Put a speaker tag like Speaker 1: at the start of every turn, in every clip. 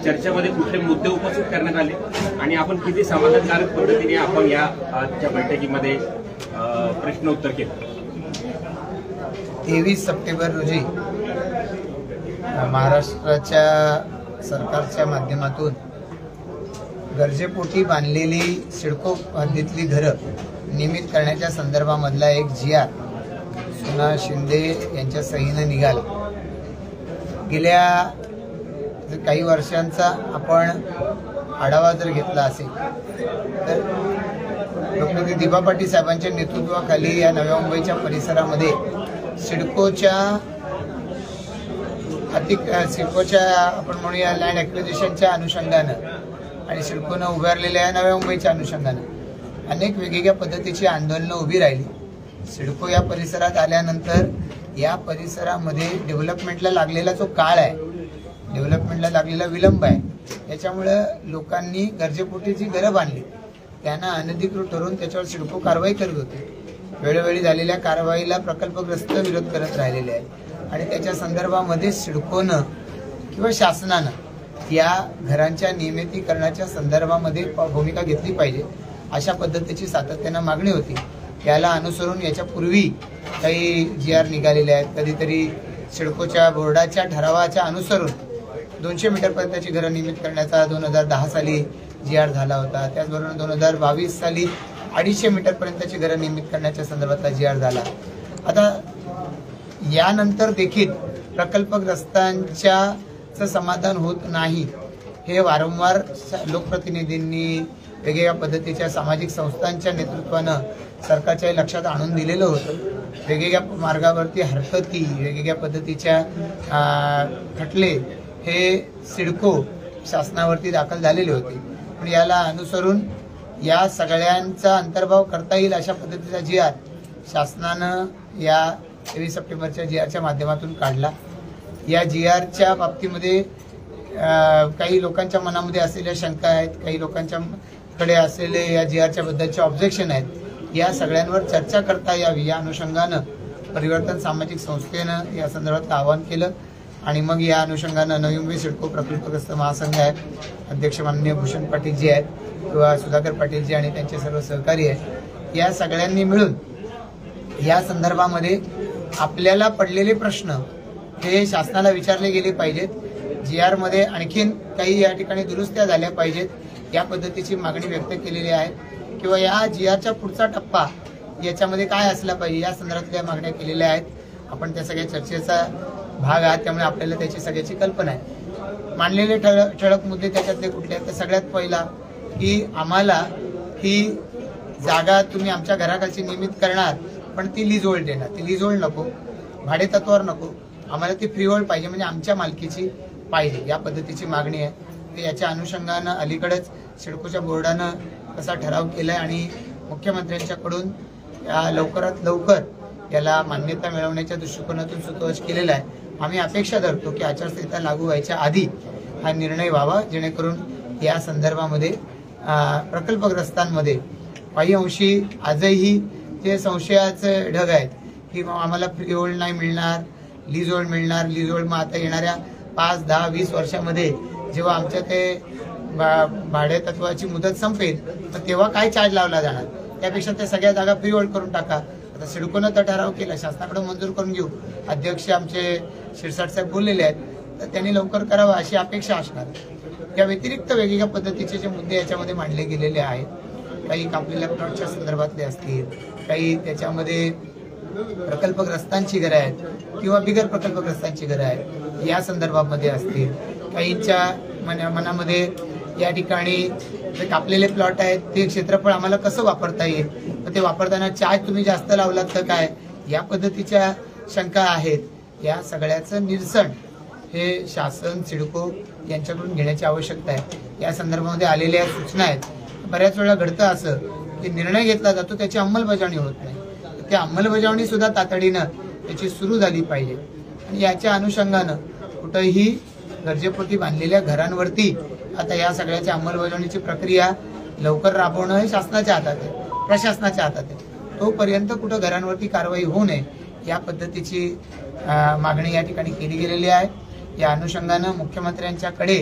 Speaker 1: चर्चेमध्ये कुठले मुद्दे उपस्थित करण्यात आले आणि आपण किती समाधानकारक पद्धतीने आपण या आजच्या बैठकीमध्ये प्रश्नोत्तर केलं?
Speaker 2: 23 सप्टेंबर रोजी महाराष्ट्राच्या सरकारच्या माध्यमातून गरजेपोटी बांधलेली सिडको हद्दीतली घरं नियमित करण्याच्या संदर्भामधला एक GR सुना शिंदे यांच्या सहीनं निघाला. गेल्या काही वर्षांचा आपण आढावा जर घेतला असेल तर डॉ. दिबा पाटील साहेबांच्या नेतृत्वाखाली या नव्या मुंबईच्या परिसरामध्ये सिडकोच्या आपण म्हणूया लँड ॲक्विजिशनच्या अनुषंगानं आणि सिडकोनं उभारलेल्या या नव्या मुंबईच्या अनुषंगानं अनेक वेगवेगळ्या पद्धतीची आंदोलनं उभी राहिली. सिडको या परिसरात आल्यानंतर या परिसरामध्ये डेव्हलपमेंटला लागलेला जो काळ आहे, डेव्हलपमेंटला लागलेला विलंब आहे, त्याच्यामुळं लोकांनी गरजेपोटी जी घरं बांधली त्यांना अनधिकृत ठरवून त्याच्यावर सिडको कारवाई करत होते. वेळोवेळी झालेल्या कारवाईला प्रकल्पग्रस्त विरोध करत राहिलेले आहेत आणि त्याच्या संदर्भामध्ये सिडकोनं किंवा शासनानं या घरांच्या नियमितीकरणाच्या संदर्भामध्ये भूमिका घेतली पाहिजे अशा पद्धतीची सातत्यानं मागणी होती. याला अनुसरून याच्यापूर्वी काही GR निघालेले आहेत. कधीतरी सिडकोच्या बोर्डाच्या ठरावाच्या अनुसरून 200 मीटरपर्यंतची घरं नियमित करण्याचा 2010 साली GR झाला होता. त्याचबरोबर 2022 साली 250 मीटरपर्यंतची घरं नियमित करण्याच्या संदर्भातला GR झाला. आता यानंतर देखील प्रकल्पग्रस्तांचं समाधान होत नाही हे वारंवार लोकप्रतिनिधींनी वेगवेगळ्या पद्धतीच्या सामाजिक संस्थांच्या नेतृत्वानं सरकारच्या लक्षात आणून दिलेलं होतं. वेगवेगळ्या मार्गावरती हरकती, वेगवेगळ्या पद्धतीच्या खटले हे सिडको शासनावरती दाखल झालेले होते. पण याला अनुसरून या सगळ्यांचा अंतर्भाव करता येईल अशा पद्धतीचा GR शासनानं या 23 सप्टेंबरच्या GRच्या माध्यमातून काढला. या GRच्या बाबतीमध्ये काही लोकांच्या मनामध्ये असलेल्या शंका आहेत, काही लोकांच्याकडे असलेले या GRच्या बद्दलचे ऑब्जेक्शन आहेत. या सगळ्यांवर चर्चा करता यावी या अनुषंगानं परिवर्तन सामाजिक संस्थेनं या संदर्भात आवाहन केलं आणि मग या अनुषंगानं नवी मुंबई सिडको प्रकल्पग्रस्त महासंघ आहे, अध्यक्ष माननीय भूषण पाटीलजी आहेत किंवा सुधाकर पाटीलजी आणि त्यांचे सर्व सहकारी आहेत, या सगळ्यांनी मिळून या संदर्भामध्ये आपल्याला पडलेले प्रश्न हे शासनाला विचारले गेले पाहिजेत. GR मध्ये आणखीन काही या ठिकाणी दुरुस्त्या झाल्या पाहिजेत या पद्धतीची मागणी व्यक्त केलेली आहे किंवा या GRच्या पुढचा टप्पा याच्यामध्ये काय असला पाहिजे या संदर्भातल्या मागण्या केलेल्या आहेत. आपण त्या सगळ्या चर्चेचा भाग आहात त्यामुळे आपल्याला त्याची सगळ्याची कल्पना आहे. मांडलेले ठळक मुद्दे त्याच्यातले कुठले आहेत तर सगळ्यात पहिला की आम्हाला ही जागा तुम्ही आमच्या घराखालची नियमित करणार पण ती लीज होल्ड देणार. ती लीज होल्ड नको, भाडे तत्वावर नको, आम्हाला ती फ्री होल्ड पाहिजे म्हणजे आमच्या मालकीची पाहिजे या पद्धतीची मागणी आहे. याच्या अनुषंगानं अलीकडेच सिडकोच्या बोर्डानं असा ठराव केलाय आणि मुख्यमंत्र्यांच्याकडून लवकरात लवकर याला मान्यता मिळवण्याच्या दृष्टिकोनातून सुतोवाच केलेला आहे. आम्ही अपेक्षा धरतो की आचारसंहिता लागू व्हायच्या आधी हा निर्णय व्हावा जेणेकरून या संदर्भामध्ये प्रकल्पग्रस्तांमध्ये काही अंशी आजही जे संशयाचे ढग आहेत की आम्हाला फ्री होल्ड नाही मिळणार, लीज होल्ड मिळणार. लीज होल्ड मग आता येणाऱ्या 5, 10, 20 वर्षामध्ये जेव्हा आमच्या ते भाडे तत्वाची मुदत संपेल तर तेव्हा काय चार्ज लावला जाणार, त्यापेक्षा त्या सगळ्या जागा फ्री होल्ड करून टाका. आता सिडकोनं तर ठराव केला, शासनाकडे मंजूर करून घेऊ. अध्यक्ष आमचे शिरसाट साहेब बोललेले आहेत तर त्यांनी लवकर करावं अशी अपेक्षा असणार. या व्यतिरिक्त वेगवेगळ्या पद्धतीचे जे मुद्दे याच्यामध्ये मांडले गेलेले आहेत, काही कापलेल्या प्लॉटच्या संदर्भातले असतील, काही त्याच्यामध्ये प्रकल्पग्रस्तांची घरं आहेत किंवा बिगर प्रकल्पग्रस्तांची घरं आहेत या संदर्भामध्ये असतील. काहींच्या मनामध्ये या ठिकाणी जे कापलेले प्लॉट आहेत ते क्षेत्रफळ आम्हाला कसं वापरता येईल, तर ते वापरताना चार्ज तुम्ही जास्त लावलात तर काय, या पद्धतीच्या शंका आहेत. या सगळ्याचं निरसन हे शासन सिडको यांच्याकडून घेण्याची आवश्यकता आहे. या संदर्भामध्ये आलेल्या सूचना आहेत. बऱ्याच वेळा घडतं असं की निर्णय घेतला जातो त्याची अंमलबजावणी होत नाही. त्या अंमलबजावणी सुद्धा तातडीनं त्याची सुरू झाली पाहिजे आणि याच्या अनुषंगानं कुठंही गरजेपोटी बांधलेल्या घरांवरती आता या सगळ्याच्या अंमलबजावणीची प्रक्रिया लवकर राबवणं हे शासनाच्या हातात आहे, प्रशासनाच्या हातात आहे. तोपर्यंत कुठं घरांवरती कारवाई होऊ नये या पद्धतीची मागणी या ठिकाणी केली गेलेली आहे. या अनुषंगानं मुख्यमंत्र्यांच्याकडे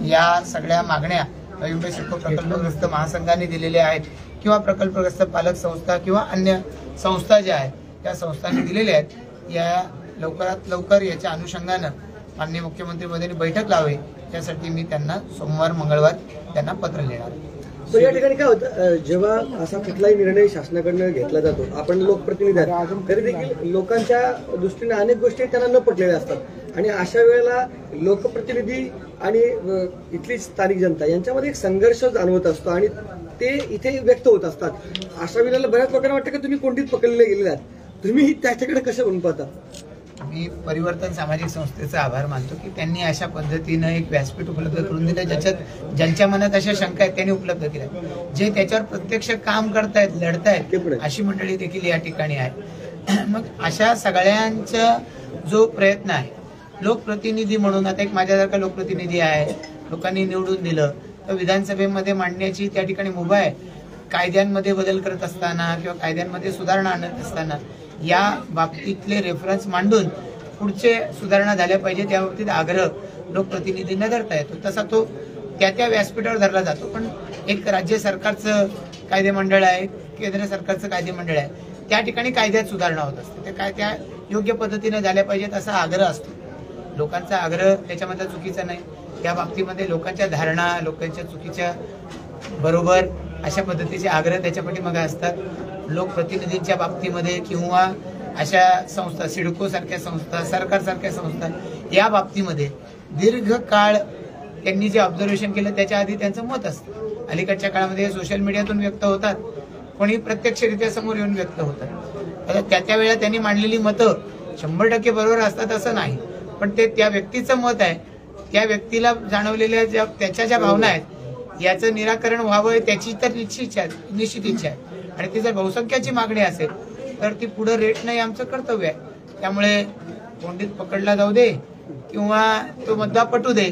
Speaker 2: या सगळ्या मागण्या नवी मुंबई सिडको प्रकल्पग्रस्त महासंघाने दिलेल्या आहेत किंवा प्रकल्पग्रस्त पालक संस्था किंवा अन्य संस्था ज्या आहेत त्या संस्थांनी दिलेल्या आहेत, या लवकरात लवकर याच्या अनुषंगानं माननीय मुख्यमंत्री महोदयांनी बैठक लावावी यासाठी मी त्यांना सोमवार मंगळवार त्यांना पत्र लिहिणार.
Speaker 3: तर या ठिकाणी काय होतं, जेव्हा असा कुठलाही निर्णय शासनाकडनं घेतला जातो, आपण लोकप्रतिनिधी आहात, तरी देखील लोकांच्या दृष्टीने अनेक गोष्टी त्यांना न पटलेल्या असतात आणि अशा वेळेला लोकप्रतिनिधी आणि इथली स्थानिक जनता यांच्यामध्ये एक संघर्ष जाणवत असतो आणि ते इथे व्यक्त होत असतात. अशा वेळेला बऱ्याच लोकांना वाटतं की तुम्ही कोंडीत पकडले गेलेले आहात, तुम्ही त्याच्याकडे कसं म्हणून पाहता?
Speaker 2: मी परिवर्तन सामाजिक संस्थेचा आभार मानतो की त्यांनी अशा पद्धतीनं एक व्यासपीठ उपलब्ध करून दिलं, ज्याच्यात ज्यांच्या मनात अशा शंका आहेत त्यांनी उपलब्ध केल्या, जे त्याच्यावर प्रत्यक्ष काम करतायत, लढतायत, अशी मंडळी देखील या ठिकाणी आहे. मग अशा सगळ्यांचा जो प्रयत्न आहे लोकप्रतिनिधी म्हणून, आता एक माझ्यासारखा लोकप्रतिनिधी आहे, लोकांनी निवडून दिलं, तर विधानसभेमध्ये मांडण्याची त्या ठिकाणी मुभा आहे. कायद्यांमध्ये बदल करत असताना किंवा कायद्यांमध्ये सुधारणा आणत असताना या बाबतीतले रेफरन्स मांडून पुढचे सुधारणा झाल्या पाहिजे त्या बाबतीत आग्रह लोकप्रतिनिधींना धरता येतो. तसा तो त्या व्यासपीठावर धरला जातो. पण एक राज्य सरकारचं कायदेमंडळ आहे, केंद्र सरकारचं कायदेमंडळ आहे, त्या ठिकाणी कायद्यात सुधारणा होत असते, ते काय त्या योग्य पद्धतीने झाल्या पाहिजेत असा आग्रह असतो. लोकांचा आग्रह त्याच्यामध्ये चुकीचा नाही. त्या बाबतीमध्ये लोकांच्या धारणा, लोकांच्या चुकीच्या बरोबर अशा पद्धतीचे आग्रह त्याच्या पाठीमागे असतात. लोकप्रतिनिधींच्या बाबतीमध्ये किंवा अशा संस्था, सिडको सारख्या संस्था, सरकार सारख्या संस्था, या बाबतीमध्ये दीर्घकाळ त्यांनी जे ऑब्झर्वेशन केलं त्याच्या आधी त्यांचं मत असतं. अलीकडच्या काळामध्ये सोशल मीडियातून व्यक्त होतात, कोणी प्रत्यक्षरित्या समोर येऊन व्यक्त होतात. आता त्या वेळेला त्यांनी मांडलेली मतं 100% बरोबर असतात असं नाही, पण ते त्या व्यक्तीचं मत आहे, त्या व्यक्तीला जाणवलेल्या ज्या त्याच्या ज्या भावना आहेत याचं निराकरण व्हावं त्याची तर निश्चित इच्छा आहे. आणि ती जर बहुसंख्याची मागणी असेल तर ती पुढे रेट नाही आमचं कर्तव्य आहे. त्यामुळे कोंडीत पकडला जाऊ दे किंवा तो मुद्दा पटू दे,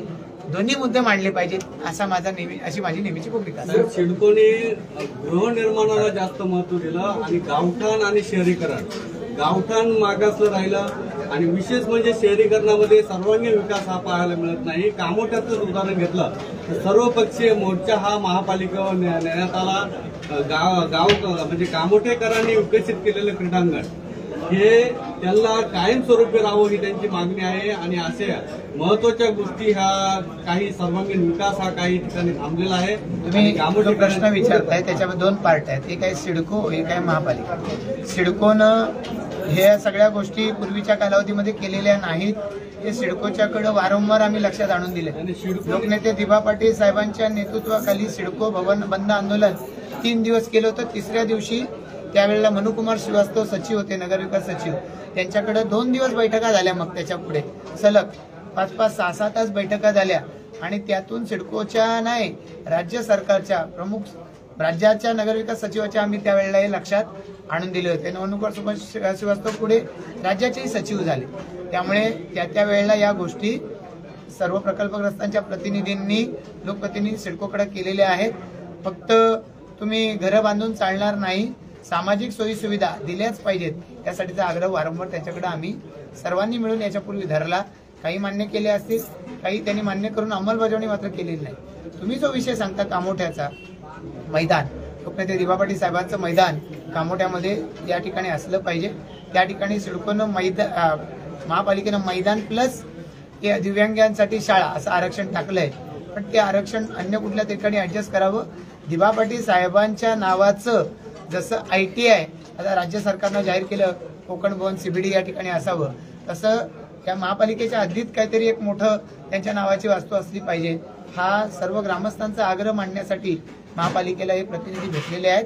Speaker 2: दोन्ही मुद्दे मांडले पाहिजेत अशी माझी नेहमीची भूमिका आहे.
Speaker 4: सिडकोने गृहनिर्माणाला जास्त महत्व दिलं आणि गावठाण आणि शहरीकरण, गावठाण मागासलं राहिलं आणि विशेष म्हणजे शहरीकरणामध्ये सर्वांगीण विकास हा पाहायला मिळत नाही. कामोठ्याचं उदाहरण घेतलं तर सर्वपक्षीय मोर्चा हा महापालिकेवर नेण्यात आला. गाव म्हणजे कामोठेकरांनी विकसित केलेलं क्रीडांगण हे त्यांना कायमस्वरूपी राहावं ही त्यांची मागणी आहे. आणि असे महत्वाच्या गोष्टी ह्या काही सर्वांगीण विकास हा काही ठिकाणी थांबलेला आहे.
Speaker 2: तुम्ही जो प्रश्न विचारताय त्याच्यामध्ये दोन पार्ट आहेत, एक आहे सिडको, एक आहे महापालिका. सिडकोनं हे सगळ्या गोष्टी पूर्वीच्या कालावधीमध्ये केलेल्या नाहीत. हे सिडकोच्याकडे वारंवार आम्ही लक्षात आणून दिले. लोकनेते दिबा पाटील साहेबांच्या नेतृत्वाखाली सिडको भवन बंद आंदोलन 3 दिवस केलं होतं. तिसऱ्या दिवशी त्यावेळेला मनुकुमार श्रीवास्तव सचिव होते, नगरविकास सचिव, त्यांच्याकडे 2 दिवस बैठका झाल्या. मग त्याच्या पुढे सलग 5-5, 6-6 तास बैठका झाल्या आणि त्यातून सिडकोच्या नाही राज्य सरकारच्या प्रमुख राज्याच्या नगरविकास सचिवाच्या आम्ही त्यावेळेला हे लक्षात आणून दिले होते. मनुकुमार श्रीवास्तव पुढे राज्याचेही सचिव झाले. त्यामुळे त्या वेळेला या गोष्टी सर्व प्रकल्पग्रस्तांच्या प्रतिनिधींनी, लोकप्रतिनिधी सिडकोकडे केलेल्या आहेत. फक्त तुम्ही घरं बांधून चालणार नाही, सामाजिक सोयी सुविधा दिल्याच पाहिजेत यासाठीचा आग्रह वारंवार त्याच्याकडे आम्ही सर्वांनी मिळून याच्यापूर्वी धरला. काही मान्य केले असतील, काही त्यांनी मान्य करून अंमलबजावणी मात्र केलेली नाही. तुम्ही जो विषय सांगता कामोठ्याचा, मैदान, लोकनेते दिबा पाटील साहेबांचं मैदान कामोठ्यामध्ये या ठिकाणी असलं पाहिजे. त्या ठिकाणी सिडकोनं महापालिकेनं मैदान प्लस दिव्यांगांसाठी शाळा असं आरक्षण टाकलंय, पण ते आरक्षण अन्य कुठल्या ठिकाणी ऍडजस्ट करावं. दिबा पाटील साहेबांच्या नावाचं जसं ITI आता राज्य सरकारनं जाहीर केलं कोकण भवन CBD या ठिकाणी असावं, तसं या महापालिकेच्या हद्दीत काहीतरी एक मोठं त्यांच्या नावाची वास्तू असली पाहिजे. हा सर्व ग्रामस्थांचा आग्रह मांडण्यासाठी महापालिकेला हे प्रतिनिधी भेटलेले आहेत.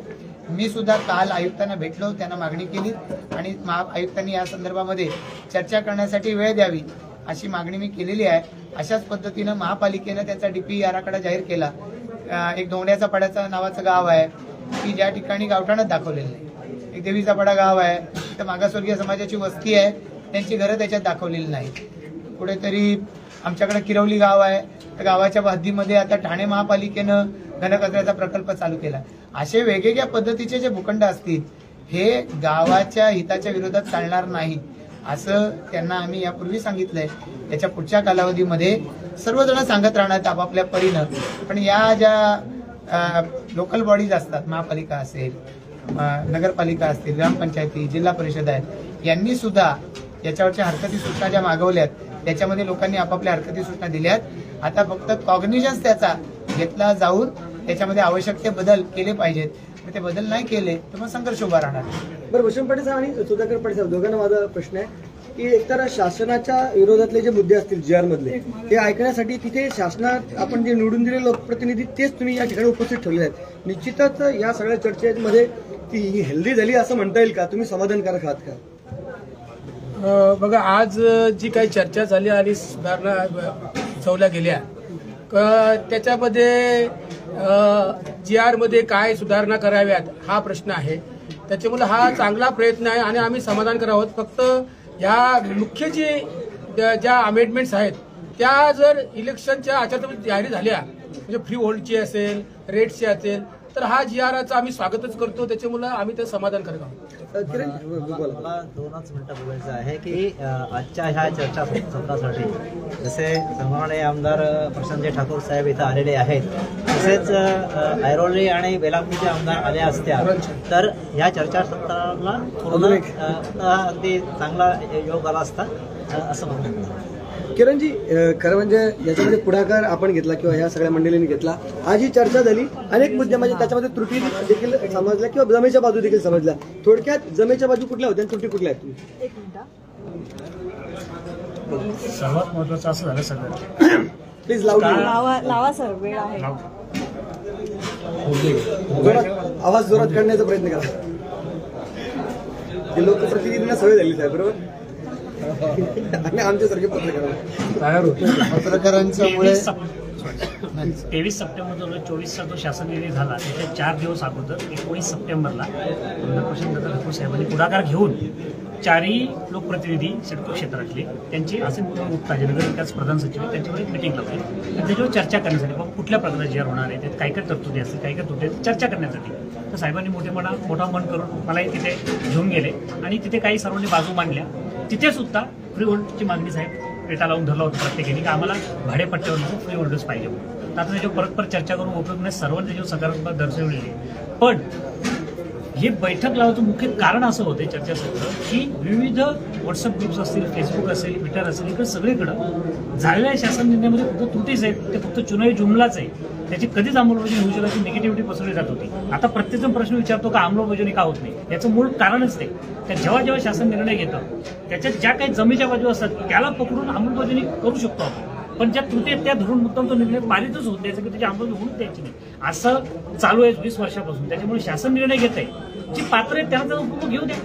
Speaker 2: मी सुद्धा काल आयुक्तांना भेटलो, त्यांना मागणी केली आणि आयुक्तांनी या संदर्भामध्ये चर्चा करण्यासाठी वेळ द्यावी अशी मागणी मी केलेली आहे. अशाच पद्धतीनं महापालिकेनं त्याचा DP आराखडा जाहीर केला. एक धोंड्याचा पाड्याचं नावाचं गाव आहे की ज्या ठिकाणी गावठाणच दाखवलेलं नाही. एक देवीचा पाडा गाव आहे, तिथं मागासवर्गीय समाजाची वस्ती आहे, त्यांची घरं त्याच्यात दाखवलेली नाही. कुठेतरी आमच्याकडे किरवली गाव आहे, त्या गावाच्या हद्दीमध्ये आता ठाणे महापालिकेनं घनकचऱ्याचा प्रकल्प चालू केला. असे वेगवेगळ्या पद्धतीचे जे भूखंड असतील हे गावाच्या हिताच्या विरोधात चालणार नाही असं त्यांना आम्ही यापूर्वी सांगितलंय. याच्या पुढच्या कालावधीमध्ये सर्वजण सांगत राहणार आपापल्या परीनं. पण या ज्या लोकल बॉडीज असतात, महापालिका असेल, नगरपालिका असतील, ग्रामपंचायती, जिल्हा परिषद आहेत, यांनी सुद्धा याच्यावरच्या हरकती सूचना ज्या मागवल्यात त्याच्यामध्ये लोकांनी आपापल्या हरकती सूचना दिल्यात. आता फक्त कॉग्निशन्स त्याचा घेतला जाऊन त्याच्यामध्ये आवश्यक ते बदल केले पाहिजेत. ते बदल नाही केले तर मग संघर्ष उभा राहणार.
Speaker 3: बरं, भूषण पाटील साहेब आणि सुधाकर पाटील साहेब दोघांना माझा प्रश्न आहे की एकतर शासनाच्या विरोधातले जे मुद्दे असतील GR मधले ते ऐकण्यासाठी तिथे शासनात आपण जे निवडून दिलेले लोकप्रतिनिधी तेच तुम्ही या ठिकाणी उपस्थित ठेवले आहेत. निश्चितच या सगळ्या चर्चेमध्ये ती हेल्दी झाली असं म्हणता येईल का? तुम्ही समाधानकारक आहात का?
Speaker 5: बघा, आज जी काही चर्चा झाली आणि सुधारणा सुचवल्या गेल्या त्याच्यामध्ये GR मध्ये काय सुधारणा कराव्यात हा प्रश्न आहे. त्याच्यामुळे हा चांगला प्रयत्न आहे आणि आम्ही समाधान करावं. फक्त ह्या मुख्य ज्या अमेंडमेंट्स आहेत त्या जर इलेक्शनच्या आचारसंहितेत जाहीर झाल्या, म्हणजे फ्री होल्डची असेल, रेटची असेल, तर हा GRचं आम्ही स्वागतच करतो. त्याच्यामुळे आम्ही ते समाधान करत आहोत.
Speaker 6: मला 2च मिनिटं बोलायचं आहे की आजच्या ह्या चर्चासत्रासाठी जसे सन्माननीय आमदार प्रशांतजी ठाकूर साहेब इथं आलेले आहेत, तसेच ऐरोली आणि बेलापूरचे आमदार आले असत्या तर ह्या चर्चासत्राला अगदी चांगला योग आला असता असं म्हणतात.
Speaker 3: किरणजी, खरं म्हणजे याच्यामध्ये पुढाकार आपण घेतला किंवा ह्या सगळ्या मंडळींनी घेतला. आज ही चर्चा झाली, अनेक मुद्दे म्हणजे त्याच्यामध्ये त्रुटी देखील समजल्या किंवा जमेच्या बाजू देखील समजल्या. थोडक्यात जमेच्या बाजू कुठल्या होत्या आणि त्रुटी कुठल्या आहेत? तुम्ही
Speaker 7: एक मिनिट.
Speaker 8: सर्वात महत्वाचं असं झालं सगळं,
Speaker 3: प्लीज
Speaker 7: लावा सर, वेळ आहे.
Speaker 3: आवाज जोरात काढण्याचा प्रयत्न करा. लोकप्रतिनिधींना सवय झाली साहेब, बरोबर, आणि आमच्यासारखे
Speaker 2: पत्रकारांच्यामुळे
Speaker 8: 23 सप्टेंबर 2024चा जो शासन निर्णय झाला त्याच्या 4 दिवस अगोदर 19 सप्टेंबरला प्रशांत ठाकूर साहेबांनी पुढाकार घेऊन 4ही लोकप्रतिनिधी सिडको क्षेत्रातले त्यांची असे मुक्त नगर विकास प्रधान सचिव त्यांच्यावर एक मिटिंग लावली आणि त्याच्यावर चर्चा करण्यासाठी बाबा कुठल्या प्रकारचा GR होणार आहे, त्यात काय काय तरतुदी असतील, काय काय तुटे चर्चा करण्यासाठी. तर साहेबांनी मोठा मन करून मलाही तिथे घेऊन गेले आणि तिथे काही सर्वांनी बाजू मांडल्या. तिथे सुद्धा फ्री होल्डची मागणी साहेब पेटा लावून धरला होता प्रत्येकाने की आम्हाला भाडेपट्ट्यावर फ्री होल्डर्स पाहिजे म्हणून. तर आता त्याच्यावर परत चर्चा करून उपयोग नाही, सर्वांनी त्याच्यावर सकारात्मक दर्शवलेली. पण ही बैठक लावायचं मुख्य कारण असं होतं चर्चासत्र की विविध व्हॉट्सअप ग्रुप्स असतील, फेसबुक असेल, ट्विटर असेल, इकडे सगळीकडं झालेल्या शासन निर्णयामध्ये फक्त त्रुटीच आहेत, ते फक्त चुनावी जुमलाच आहे. त्याची कधीच अंमलबजावणी होऊ शकत, निगेटिव्हिटी पसरवली जात होती. आता प्रत्येकजण प्रश्न विचारतो का अंमलबजावणी का होत नाही, याचं मूळ कारणच ते जेव्हा शासन निर्णय घेतं त्याच्यात ज्या काही जमेच्या बाजू असतात त्याला पकडून अंमलबजावणी करू शकतो आपण. पण ज्या त्रुटी आहेत त्या धरून मुद्दाम तो निर्णय पारितच होत द्यायचा की त्याची अंमलबजावणी होऊन द्यायची नाही, असं चालू आहे 20 वर्षापासून. त्याच्यामुळे शासन निर्णय घेत आहे, जी पात्र आहेत त्यांना त्याचा उपयोग घेऊ द्या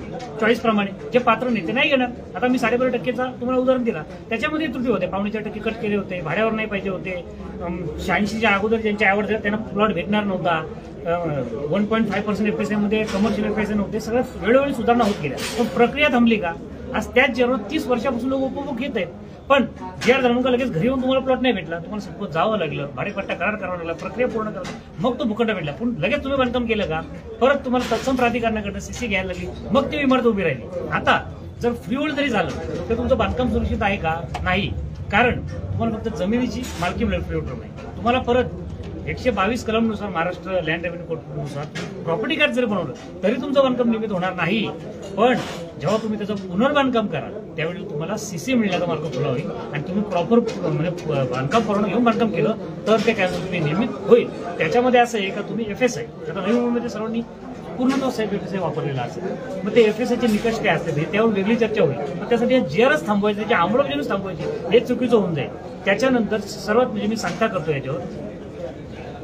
Speaker 8: चॉईस प्रमाणे. जे पात्र नाही ते नाही घेणार. आता मी 12.5% तुम्हाला उदाहरण दिला, त्याच्यामध्ये त्रुटी होते. 5.4% कट केले होते, भाड्यावर नाही पाहिजे होते, 86च्या अगोदर ज्यांच्या आवड त्यांना प्लॉट भेटणार नव्हता, 1.5% FSI मध्ये कमर्शियल FSI नव्हते. सगळ्या वेळोवेळी सुधारणा होत गेल्या. पण प्रक्रिया थांबली का? आज त्याच जरूर 30 वर्षापासून लोक उपभोग घेत आहेत. पण GR झालं का लगेच घरी येऊन तुम्हाला प्लॉट नाही भेटला, तुम्हाला सपोज जावं लागलं, भाडेपट्टा करार करावा लागला, प्रक्रिया पूर्ण करावी, मग तो भूखंड भेटला. पण लगेच तुम्ही बांधकाम केलं का? परत तुम्हाला तत्सम प्राधिकरणाकडनं CC घ्यायला लागली, मग ती इमारत उभी राहिली. आता जर फ्री होल्ड जरी झालं तर तुमचं बांधकाम सुरक्षित आहे का? नाही. कारण तुम्हाला फक्त जमिनीची मालकी मिळेल फ्री होल्डर नाही. तुम्हाला परत 122 कलमनुसार महाराष्ट्र लँड रेव्हेन्यू कोडनुसार प्रॉपर्टी कार्ड जरी बनवलं तरी तुमचं बांधकाम नियमित होणार नाही. पण जेव्हा तुम्ही त्याचं पुनर्बांधकाम कराल त्यावेळी तुम्हाला CC मिळण्याचा मार्ग खुला होईल आणि तुम्ही प्रॉपर म्हणजे बांधकाम परवाना घेऊन बांधकाम केलं तर ते काय तुम्ही नियमित होईल. त्याच्यामध्ये असं आहे का तुम्ही FSI आता नवी मुंबईमध्ये सर्वांनी पूर्ण तो FSI वापरलेला असेल, मग ते FSIचे निकष काय असतात त्यावर वेगळी चर्चा होईल. मग त्यासाठी GRच थांबवायचे, त्याची अंमलबजावणीच थांबवायची, हे चुकीचं होऊन जाईल. त्याच्यानंतर सर्वात म्हणजे मी सांगता करतो याच्यावर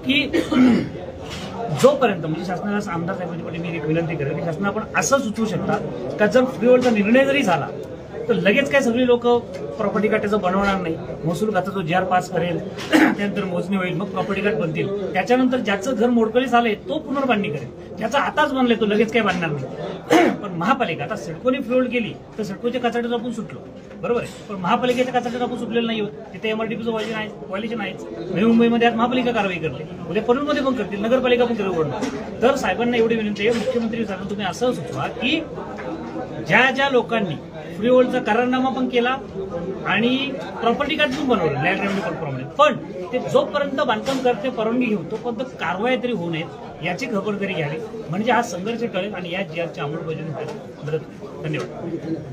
Speaker 8: की जोपर्यंत म्हणजे शासनाला आमदार साहेबांची मी एक विनंती करेन की शासन आपण असं सुचवू शकता का जर फ्री होल्डचा निर्णय जरी झाला तर लगेच काय सगळी लोक प्रॉपर्टी कार्ड त्याचं बनवणार नाही. महसूल खाता जो GR पास करेल त्यानंतर मोजणी होईल, मग प्रॉपर्टी कार्ड बनतील. त्याच्यानंतर ज्याचं घर मोडकळीस आलंय तो पुनर्बांधणी करेल, ज्याचा आताच बांधलाय तो लगेच काही बांधणार नाही. पण महापालिका आता सिडकोने फ्री होल्ड केली तर सिडकोच्या कचाट्यात आपण सुटलो, बरोबर आहे. पण महापालिकेच्या कचाट्यात आपण सुटलेलं नाही होत. तिथे MRDPचं व्हायलेशन आहेच. नवी मुंबईमध्ये आज महापालिका कारवाई करते, उद्या पनवेलमध्ये पण करतील, नगरपालिका पण करू. तर साहेबांना एवढी विनंती आहे, मुख्यमंत्री साहेब तुम्ही असं सुचवा की ज्या ज्या लोकांनी फ्री होल्डचा करारनामा पण केला आणि प्रॉपर्टी कार्ड पण बनवलं लँड रेव्हेन्यू प्रमाणे, पण ते जोपर्यंत बांधकाम करते परवानगी घेऊन तोपर्यंत कारवाई तरी होऊ नयेत याची खबरदारी घ्यावी, म्हणजे हा संघर्ष टळेल आणि या GR च्या अंमलबजावणी मदत होईल. धन्यवाद.